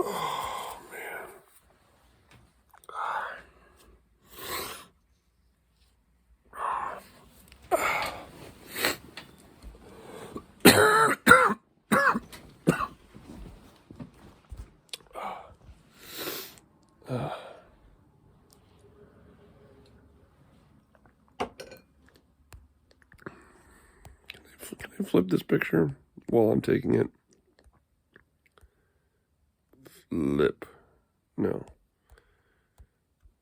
Oh, man. Can I flip this picture while I'm taking it? Flip. No.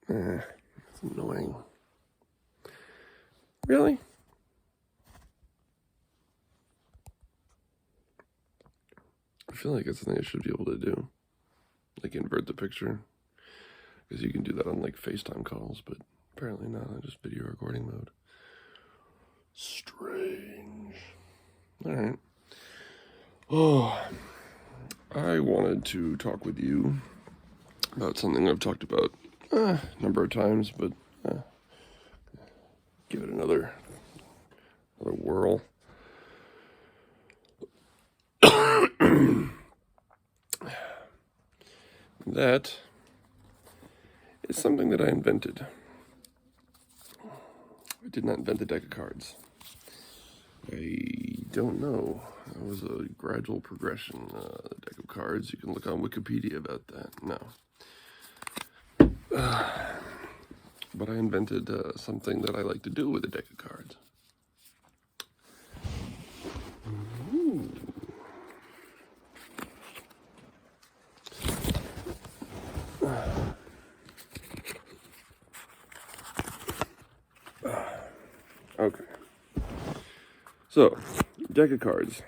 It's annoying. Really? I feel like it's something I should be able to do. Like invert the picture. Because you can do that on like FaceTime calls, but apparently not on just video recording mode. Strange. Alright. Oh, I wanted to talk with you about something I've talked about a number of times, but give it another whirl. That is something that I invented. I did not invent a deck of cards. I don't know. It was a gradual progression. Deck of cards. You can look on Wikipedia about that. No. But I invented something that I like to do with a deck of cards. Ooh. Okay. So, deck of cards.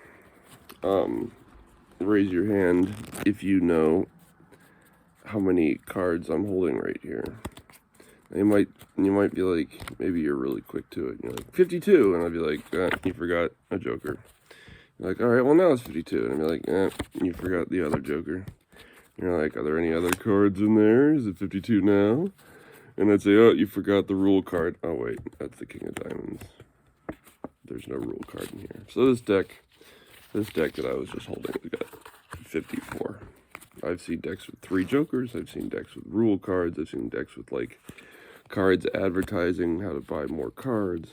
Raise your hand if you know how many cards I'm holding right here. You might be like, maybe you're really quick to it. You're like, 52, and I'll be like, you forgot a joker. You're like, all right, well now it's 52, and I'll be like, you forgot the other joker. You're like, are there any other cards in there? Is it 52 now? And I'd say, oh, you forgot the rule card. Oh wait, that's the King of Diamonds. There's no rule card in here. So this deck that I was just holding has got 54. I've seen decks with 3 jokers. I've seen decks with rule cards. I've seen decks with like cards advertising how to buy more cards.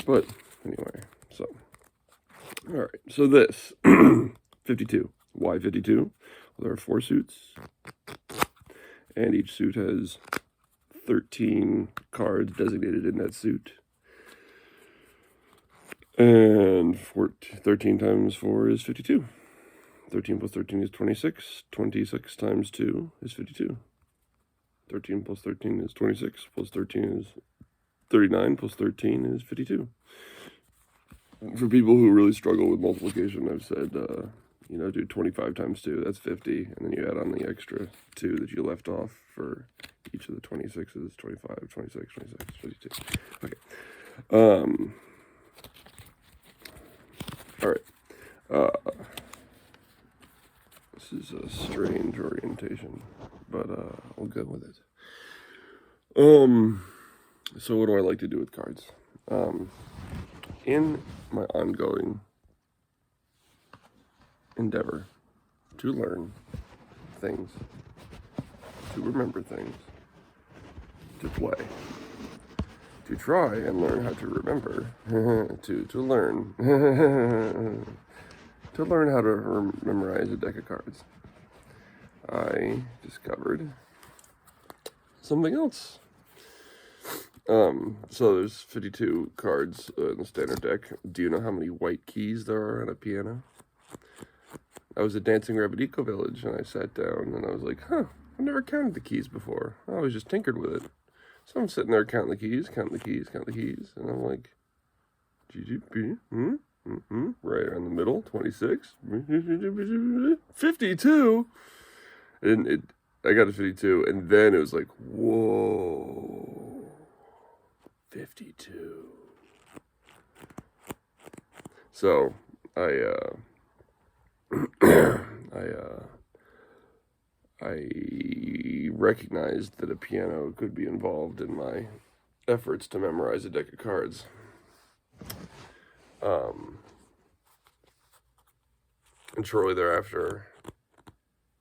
But anyway, so all right. So this 52. Why 52? Well, there are 4 suits, and each suit has 13 cards designated in that suit. And 13 times 4 is 52. 13 plus 13 is 26. 26 times 2 is 52. 13 plus 13 is 26. Plus 13 is 39. Plus 13 is 52. For people who really struggle with multiplication, I've said, do 25 times 2. That's 50. And then you add on the extra 2 that you left off for each of the 26s. 25, 26, 26, 52. Okay. All right. This is a strange orientation, but we'll go with it. So what do I like to do with cards? In my ongoing endeavor to learn things, to remember things, to play, to try and learn how to remember, to learn, to learn how to memorize a deck of cards, I discovered something else. So there's 52 cards in the standard deck. Do you know how many white keys there are on a piano? I was at Dancing Rabbit Eco Village, and I sat down, and I was like, I've never counted the keys before. I always just tinkered with it. So I'm sitting there counting the keys, and I'm like, right around the middle, 26, 52. And I got to 52, and then it was like, whoa, 52. So I recognized that a piano could be involved in my efforts to memorize a deck of cards. And shortly thereafter,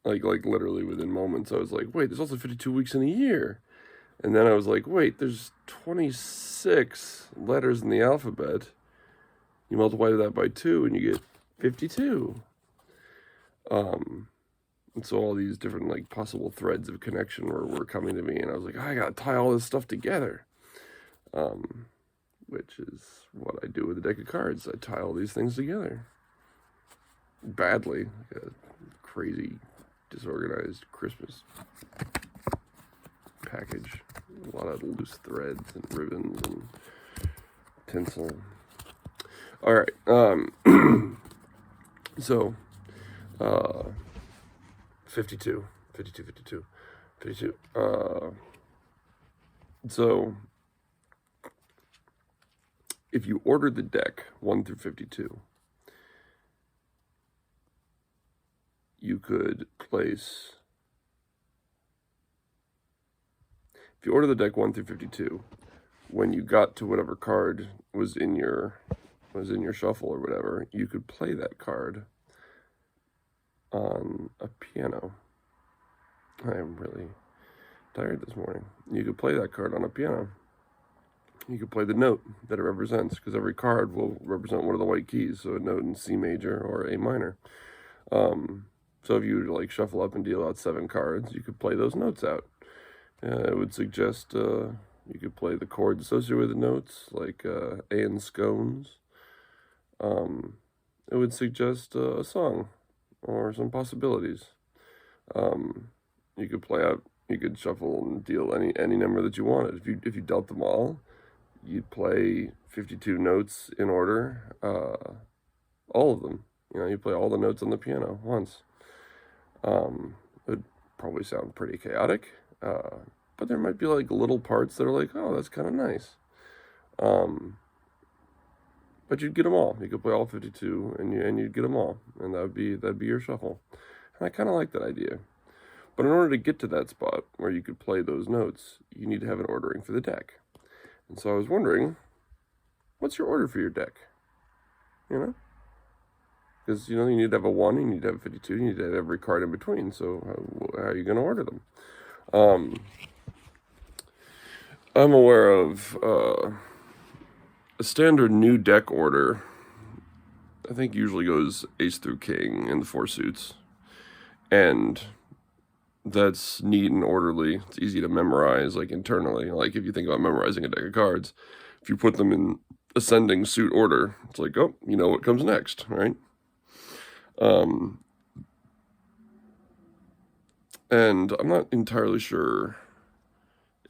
Like literally within moments, I was like, wait, there's also 52 weeks in a year. And then I was like, wait, there's 26 letters in the alphabet. You multiply that by 2 and you get 52. And so all these different like possible threads of connection were coming to me, and I was like, I gotta tie all this stuff together. Which is what I do with a deck of cards. I tie all these things together. Badly. Like a crazy, disorganized Christmas package. A lot of loose threads and ribbons and tinsel. All right. So, 52. So, if you ordered the deck 1 through 52, you could place. If you order the deck 1 through 52, when you got to whatever card was in your shuffle or whatever, you could play that card on a piano. I am really tired this morning. You could play that card on a piano. You could play the note that it represents, because every card will represent one of the white keys, so a note in C major or A minor. So if you like shuffle up and deal out 7 cards, you could play those notes out. It would suggest you could play the chords associated with the notes, like A and scones. It would suggest a song or some possibilities. You could play out. You could shuffle and deal any number that you wanted. If you dealt them all, you'd play 52 notes in order, all of them. You play all the notes on the piano once. It would probably sound pretty chaotic, but there might be like little parts that are like, oh, that's kind of nice. But you'd get them all. You could play all 52, and you'd get them all, and that'd be your shuffle. And I kind of like that idea. But in order to get to that spot where you could play those notes, you need to have an ordering for the deck. And so I was wondering, what's your order for your deck? Because, you need to have a 1, you need to have a 52, you need to have every card in between. So how are you going to order them? I'm aware of a standard new deck order. I think usually goes ace through king and the 4 suits. And that's neat and orderly. It's easy to memorize, like internally. Like if you think about memorizing a deck of cards, if you put them in ascending suit order, it's like, oh, you know what comes next, right? And I'm not entirely sure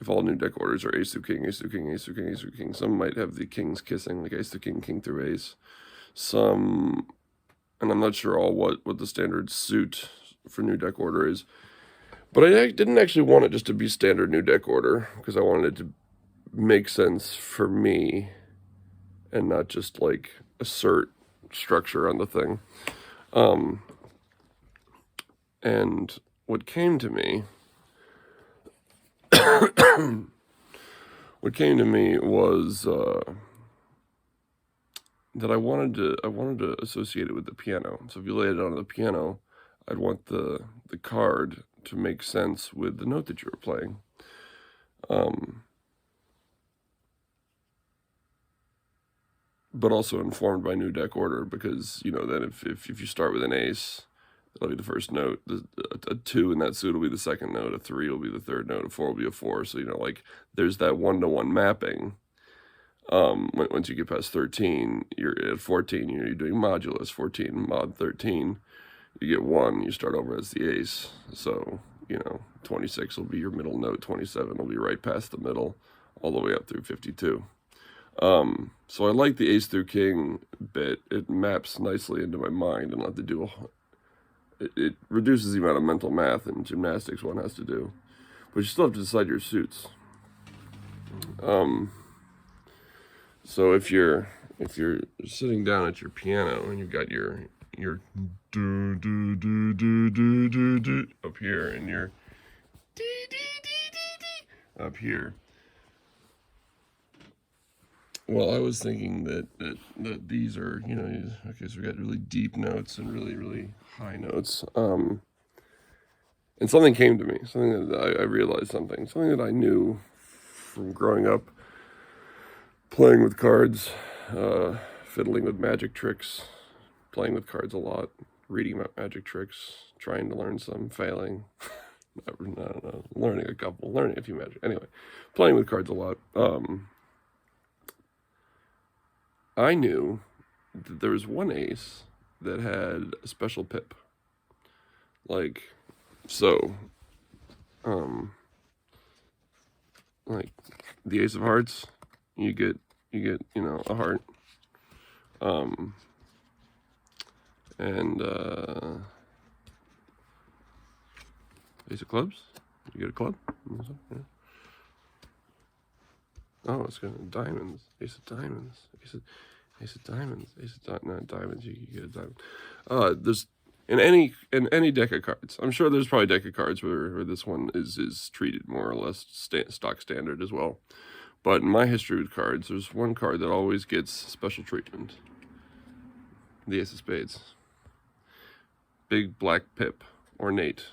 if all new deck orders are ace through king, ace through king, ace through king, ace through king. Some might have the kings kissing, like ace through king, king through ace. Some, and I'm not sure all what the standard suit for new deck order is. But I didn't actually want it just to be standard new deck order, because I wanted it to make sense for me and not just like assert structure on the thing. And what came to me was that I wanted to associate it with the piano. So if you lay it on the piano, I'd want the card to make sense with the note that you were playing. But also informed by new deck order, because then if you start with an ace, that'll be the first note. A 2 in that suit will be the second note. A 3 will be the third note. A 4 will be a 4. So like there's that 1-to-1 mapping. Once you get past 13, you're at 14. You're doing modulus 14, mod 13. You get 1. You start over as the ace. So 26 will be your middle note. 27 will be right past the middle, all the way up through 52. So I like the ace through king bit. It maps nicely into my mind, and not to do it reduces the amount of mental math and gymnastics one has to do. But you still have to decide your suits. So if you're sitting down at your piano and you've got your do do do do do do do up here and your dee dee dee dee dee up here. Well, I was thinking that these are, okay, so we got really deep notes and really, really high notes. And something came to me, something that I realized something that I knew from growing up, playing with cards, fiddling with magic tricks, playing with cards a lot, reading about magic tricks, trying to learn some, failing. I don't know, learning a few magic. Anyway, playing with cards a lot. I knew that there was one ace that had a special pip. Like, so, like the ace of hearts, you get, a heart. And ace of clubs, you get a club. Yeah. Oh, it's got diamonds, ace of diamonds, ace of diamonds, not diamonds. You get a diamond. There's in any deck of cards. I'm sure there's probably a deck of cards where this one is treated more or less stock standard as well. But in my history with cards, there's one card that always gets special treatment. The ace of spades. Big black pip, ornate.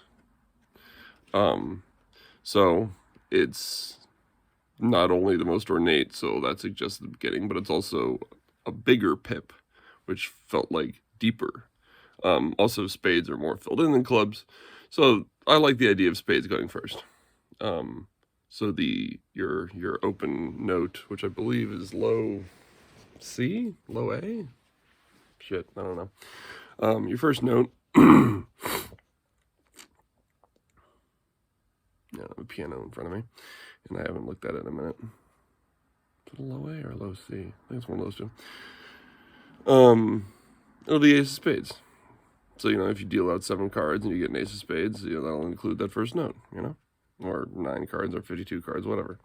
So it's not only the most ornate, so that suggests the beginning, but it's also a bigger pip, which felt like deeper. Also, spades are more filled in than clubs, so I like the idea of spades going first. So your open note, which I believe is low C, low A. Shit, I don't know. Your first note. Yeah, I have a piano in front of me, and I haven't looked at it in a minute. Is it a low A or a low C? I think it's one of those two. It'll be ace of spades. So, if you deal out 7 cards and you get an ace of spades, that'll include that first note, or 9 cards or 52 cards, whatever.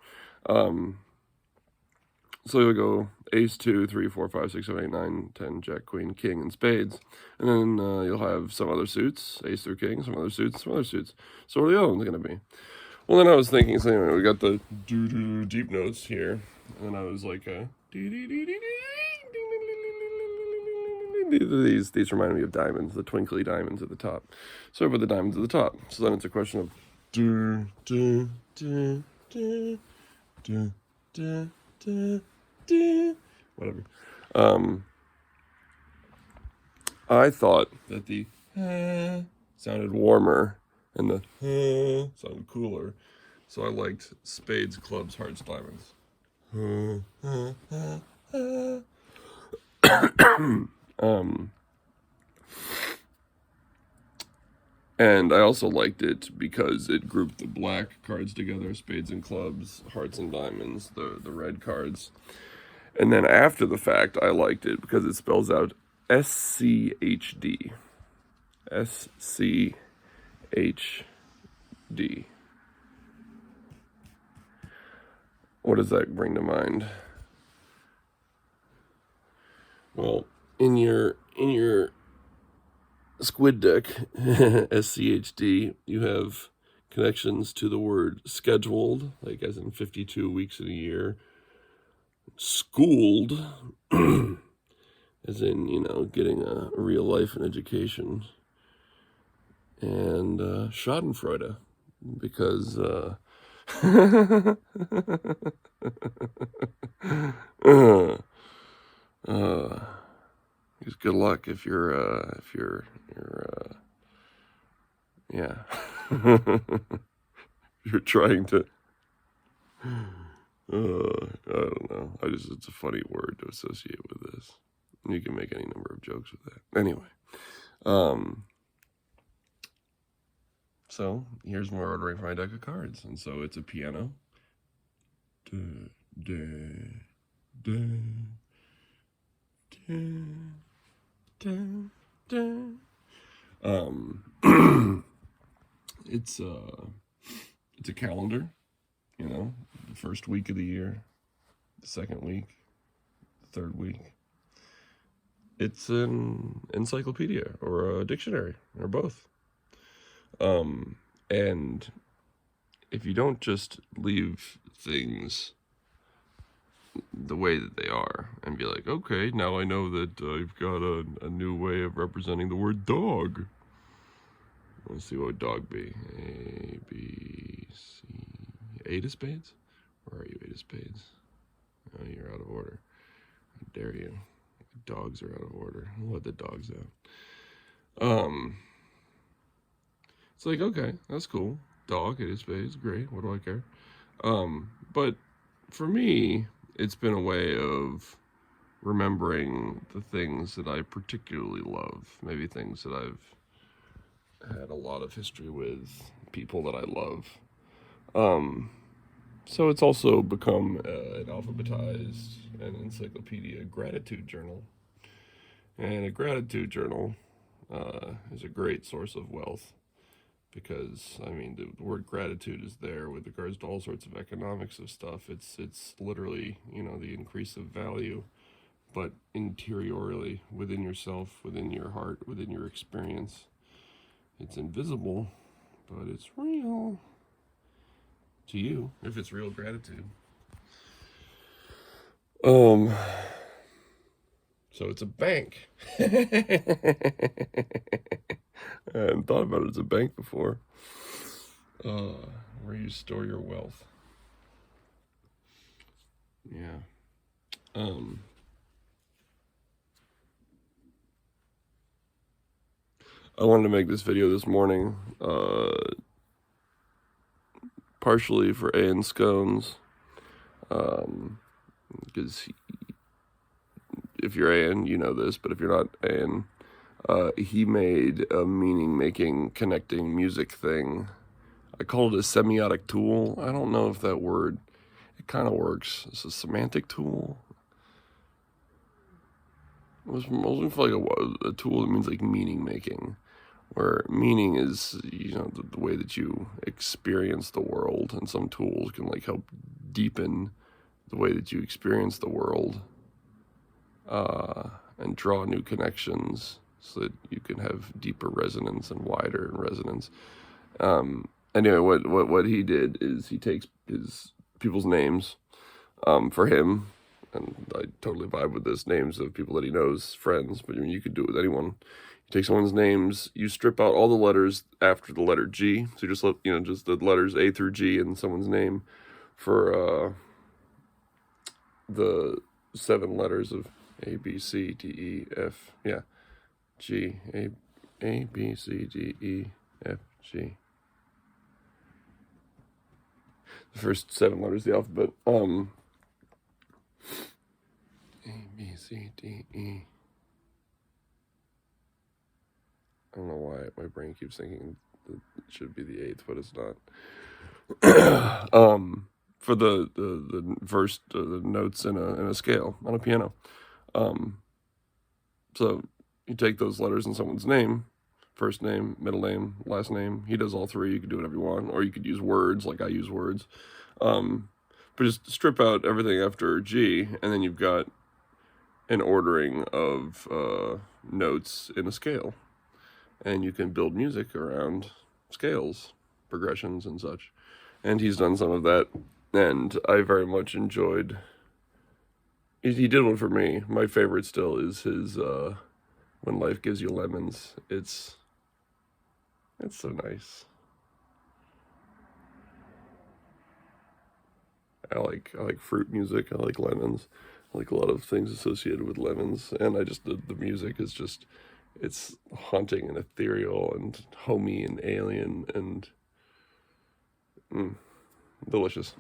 So you'll go ace, 2, 3, 4, 5, 6, 7, 8, 9, 10, jack, queen, king, and spades. And then you'll have some other suits, ace through king, some other suits, some other suits. So what are the other ones going to be? Well, then I was thinking, so anyway, we got the deep notes here. And then I was like, these remind me of diamonds, the twinkly diamonds at the top. So I put the diamonds at the top. So then it's a question of whatever. I thought that the sounded warmer and the sounded cooler, so I liked spades, clubs, hearts, diamonds. And I also liked it because it grouped the black cards together, spades and clubs, hearts and diamonds, the red cards. And then after the fact, I liked it because it spells out SCHD. SCHD. What does that bring to mind? Well, in your squid deck, SCHD, you have connections to the word scheduled, like as in 52 weeks in a year. Schooled, as in, getting a real life and education. And Schadenfreude, because just good luck if you're yeah. You're trying to I don't know. It's a funny word to associate with this. You can make any number of jokes with that. Anyway, so here's more ordering for my deck of cards, and so it's a piano. It's a calendar, the first week of the year, the second week, the third week. It's an encyclopedia or a dictionary or both. And if you don't just leave things the way that they are and be like, okay, now I know that I've got a new way of representing the word dog. Let's see what would dog be. A, B, C. Eight of spades? Where are you, eight of spades? Oh, you're out of order. How dare you? The dogs are out of order. I'll let the dogs out. It's like, okay, that's cool. Dog, eight of spades, great. What do I care? But for me, it's been a way of remembering the things that I particularly love. Maybe things that I've had a lot of history with, people that I love. So it's also become an alphabetized and encyclopedia gratitude journal. And a gratitude journal is a great source of wealth because, I mean, the word gratitude is there with regards to all sorts of economics of stuff. It's literally, the increase of value, but interiorly within yourself, within your heart, within your experience. It's invisible, but it's real to you if it's real gratitude. So it's a bank. I hadn't thought about it as a bank before. Where you store your wealth. Yeah. I wanted to make this video this morning, partially for Ian Scones, because if you're Ian, you know this, but if you're not Ian, he made a meaning-making, connecting music thing. I call it a semiotic tool. I don't know if that word, it kind of works. It's a semantic tool. It was mostly for like a tool that means like meaning-making, where meaning is, the way that you experience the world, and some tools can like help deepen the way that you experience the world, and draw new connections so that you can have deeper resonance and wider resonance. Anyway, what he did is he takes his people's names, for him, and I totally vibe with this, names of people that he knows, friends, but I mean, you could do it with anyone. You take someone's names, you strip out all the letters after the letter G, so you just let, just the letters A through G in someone's name for the 7 letters of A, B, C, D, E, F, G, A, B, C, D, E, F, G. The first 7 letters of the alphabet. A, B, C, D, E. I don't know why my brain keeps thinking that it should be the 8th, but it's not. For the first the notes in a scale on a piano. So you take those letters in someone's name, first name, middle name, last name. He does all 3. You can do whatever you want, or you could use words like I use words. But just strip out everything after G, and then you've got an ordering of notes in a scale. And you can build music around scales, progressions, and such. And he's done some of that, and I very much enjoyed. He did one for me. My favorite still is his "When Life Gives You Lemons." It's so nice. I like fruit music. I like lemons. I like a lot of things associated with lemons, and I just the music is just, it's haunting and ethereal and homey and alien and delicious.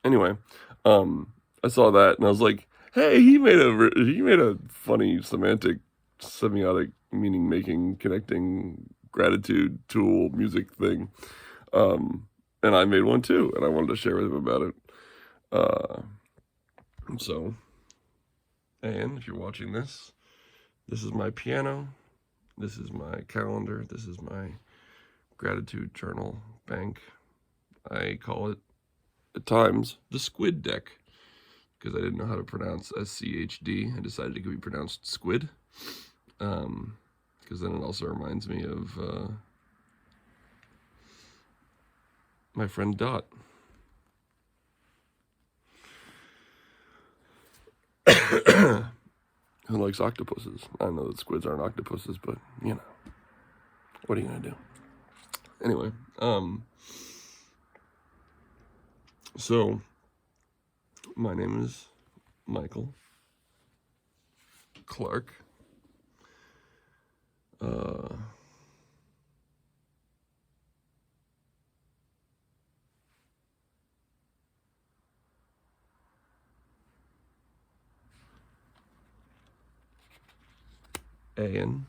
Anyway, I saw that and I was like, hey, he made a funny semantic, semiotic, meaning-making, connecting gratitude tool music thing. And I made one too, and I wanted to share with him about it. So, and if you're watching this, this is my piano, this is my calendar, this is my gratitude journal bank. I call it, at times, the squid deck, because I didn't know how to pronounce SCHD. I decided it could be pronounced squid, because then it also reminds me of my friend Dot. Who likes octopuses? I know that squids aren't octopuses, but, you know, what are you going to do? Anyway, so my name is Michael Clark. And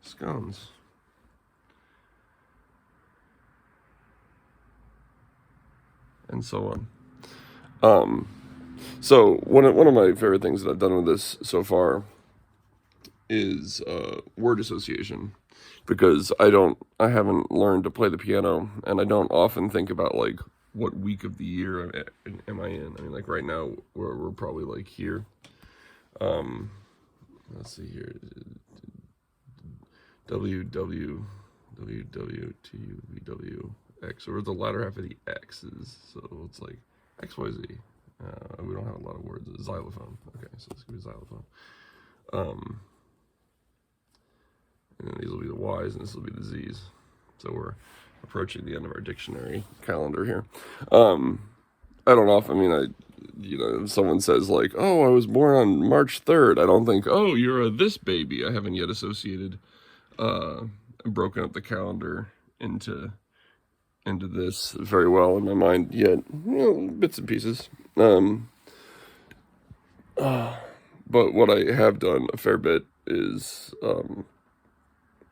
scones. And so on. So one of my favorite things that I've done with this so far is word association, because I haven't learned to play the piano, and I don't often think about like what week of the year am I in. I mean, like right now we're probably like here. Let's see here. WWWWTUVWX, or the latter half of the X's, so it's like XYZ. We don't have a lot of words. Xylophone. Okay, so this could be xylophone. And then these will be the Y's, and this will be the Z's. So we're approaching the end of our dictionary calendar here. I don't often, I mean, if someone says like, oh, I was born on March 3rd, I don't think, oh, you're a this baby. I haven't yet associated, broken up the calendar into this very well in my mind yet. Bits and pieces. But what I have done a fair bit is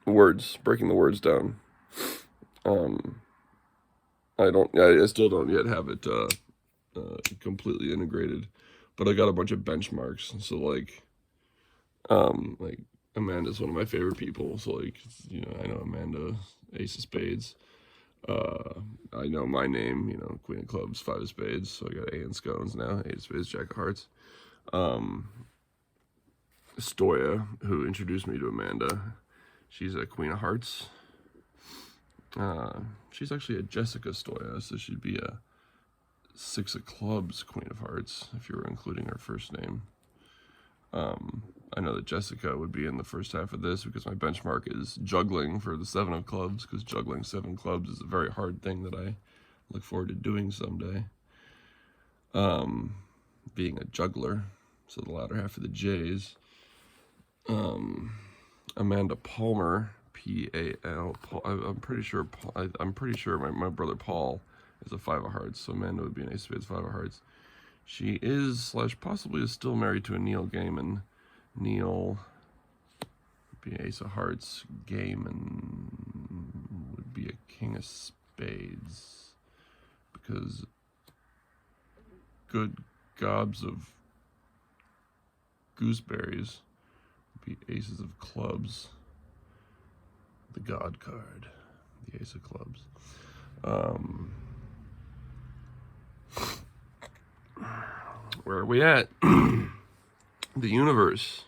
breaking the words down. I still don't yet have it completely integrated, but I got a bunch of benchmarks. So like Amanda's one of my favorite people. So like, I know Amanda, Ace of Spades. I know my name, Queen of Clubs, Five of Spades. So I got A in scones now, Eight of Spades, Jack of Hearts. Stoya, who introduced me to Amanda, she's a Queen of Hearts. She's actually a Jessica Stoya, so she'd be a Six of Clubs Queen of Hearts if you were including her first name. I know that Jessica would be in the first half of this because my benchmark is juggling for the Seven of Clubs, because juggling 7 clubs is a very hard thing that I look forward to doing someday. Being a juggler, so the latter half of the J's. Amanda Palmer, P-A-L. I'm pretty sure my brother Paul is a Five of Hearts, so Amanda would be an Ace of Spades, Five of Hearts. She is / possibly is still married to a Neil Gaiman. Neil would be an Ace of Hearts. Gaiman would be a King of Spades, because good gobs of gooseberries would be Aces of Clubs. The God card, the Ace of Clubs. Where are we at? The universe.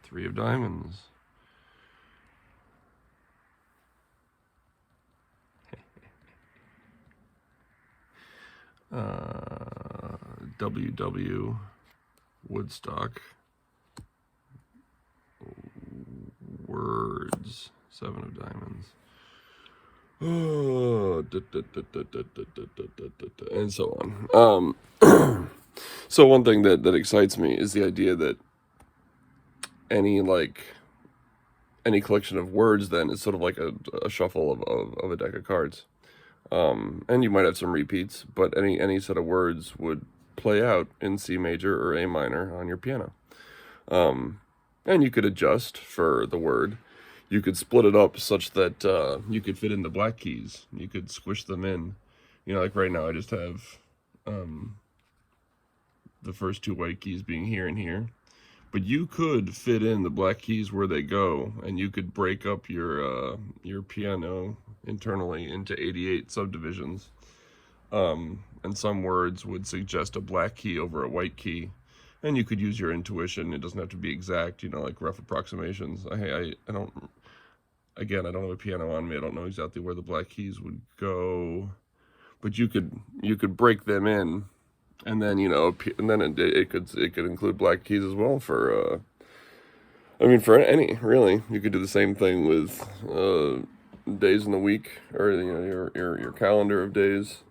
Three of Diamonds. WW Woodstock. Words. Seven of Diamonds. And so on. So one thing that excites me is the idea that any collection of words then is sort of like a shuffle of a deck of cards. And you might have some repeats, but any set of words would play out in C major or A minor on your piano. And you could adjust for the word. You could split it up such that you could fit in the black keys. You could squish them in. Like right now I just have the first 2 white keys being here and here. But you could fit in the black keys where they go, and you could break up your piano internally into 88 subdivisions. And some words would suggest a black key over a white key. And you could use your intuition. It doesn't have to be exact, like rough approximations. I don't have a piano on me. I don't know exactly where the black keys would go. But you could break them in And then, you know, and then it could include black keys as well for, I mean, for any, really. You could do the same thing with days in the week, or, you know, your calendar of days.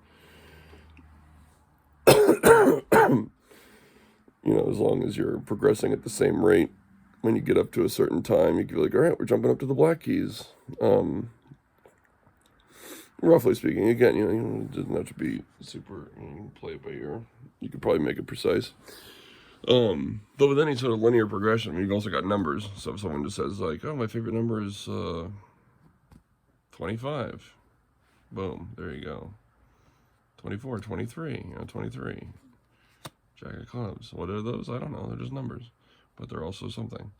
You know, as long as you're progressing at the same rate, when you get up to a certain time, you can be like, all right, we're jumping up to the black keys. Roughly speaking, again, you know, it doesn't have to be super, you know, you can play it by ear. You could probably make it precise. Though with any sort of linear progression, you've also got numbers. So if someone just says like, oh, my favorite number is 25. Boom, there you go. 24, 23, you know, 23. Jack of clubs. What are those? I don't know. They're just numbers. But they're also something.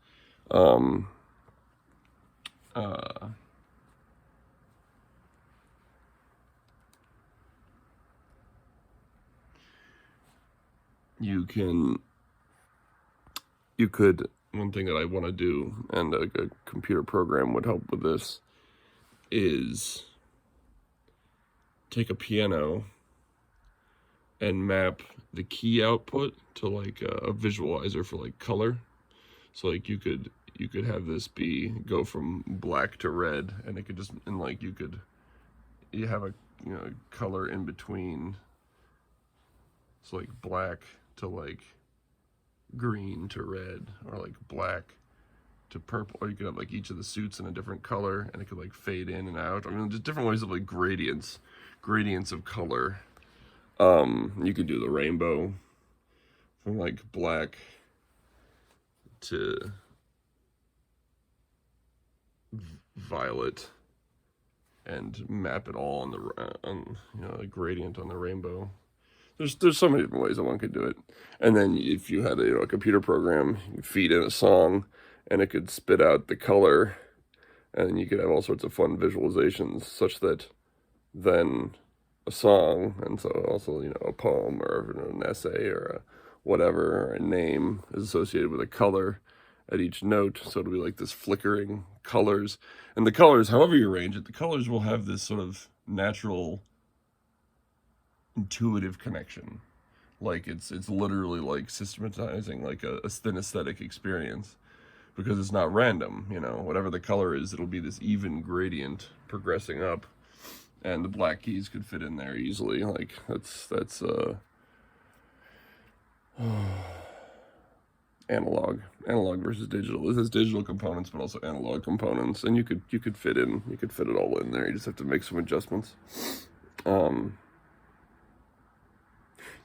You could, one thing that I want to do, and a computer program would help with this, is take a piano and map the key output to like a visualizer for like color. So like you could have this go from black to red, and it could just, and like you have a, you know, color in between. So like black to like green to red, or like black to purple, or you could have like each of the suits in a different color, and it could like fade in and out. I mean, just different ways of like gradients of color. You could do the rainbow from like black to violet, and map it all on the you know, a gradient on the rainbow. There's so many different ways that one could do it. And then if you had a, you know, a computer program, you feed in a song, and it could spit out the color, and you could have all sorts of fun visualizations, such that then a song, and so also, you know, a poem, or, you know, an essay, or a whatever, or a name is associated with a color at each note. So it'll be like this flickering colors, and the colors, however you arrange it, the colors will have this sort of natural intuitive connection. Like it's literally like systematizing like a thin aesthetic experience, because it's not random. You know, whatever the color is, it'll be this even gradient progressing up, and the black keys could fit in there easily. Like that's analog versus digital. This is digital components, but also analog components, and you could fit it all in there. You just have to make some adjustments.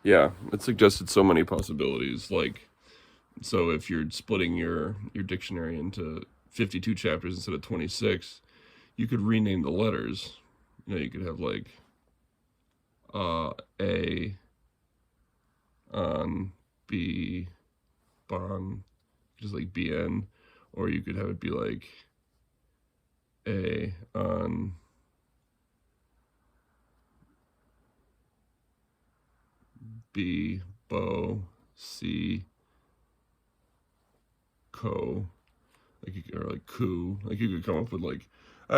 Yeah, it suggested so many possibilities. Like, so if you're splitting your dictionary into 52 chapters instead of 26, you could rename the letters. You know, you could have like A on B bon, just like BN, or you could have it be like A on B bo C co, like, or like coup. Like you could come up with like, I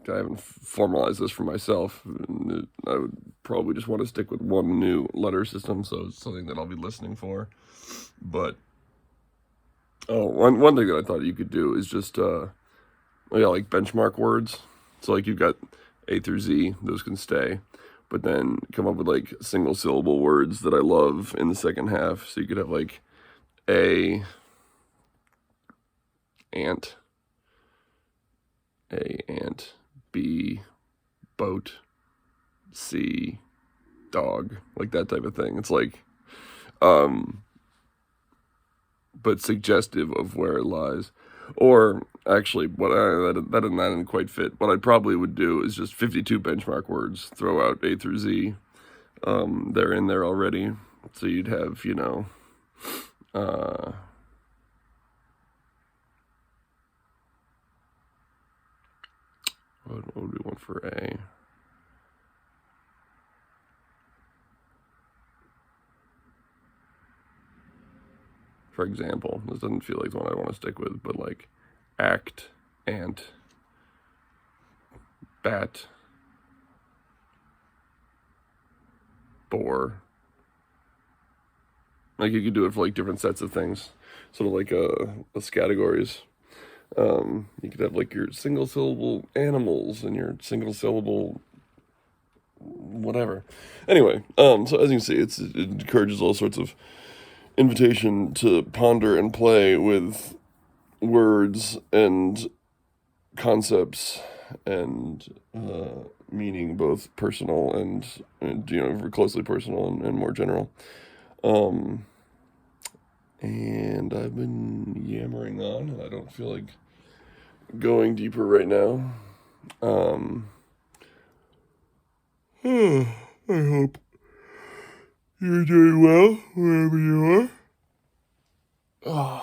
haven't formalized this for myself. I would probably just want to stick with one new letter system, so it's something that I'll be listening for. But one thing that I thought you could do is just yeah, like benchmark words. So like you've got A through Z, those can stay, but then come up with like single syllable words that I love in the second half. So you could have like A ant, B boat, C dog, like that type of thing. It's like, but suggestive of where it lies. Or actually, that didn't quite fit. What I probably would do is just 52 benchmark words, throw out A through Z. They're in there already, so you'd have, you know, what would we want for A? For example, this doesn't feel like the one I want to stick with, but like act, ant, bat, boar, Like you could do it for like different sets of things, sort of like categories. You could have like your single syllable animals and your single syllable whatever. Anyway, so as you can see, it encourages all sorts of invitation to ponder and play with words and concepts and meaning, both personal and closely personal and more general. And I've been yammering on, and I don't feel like going deeper right now. I hope you're doing well wherever you are.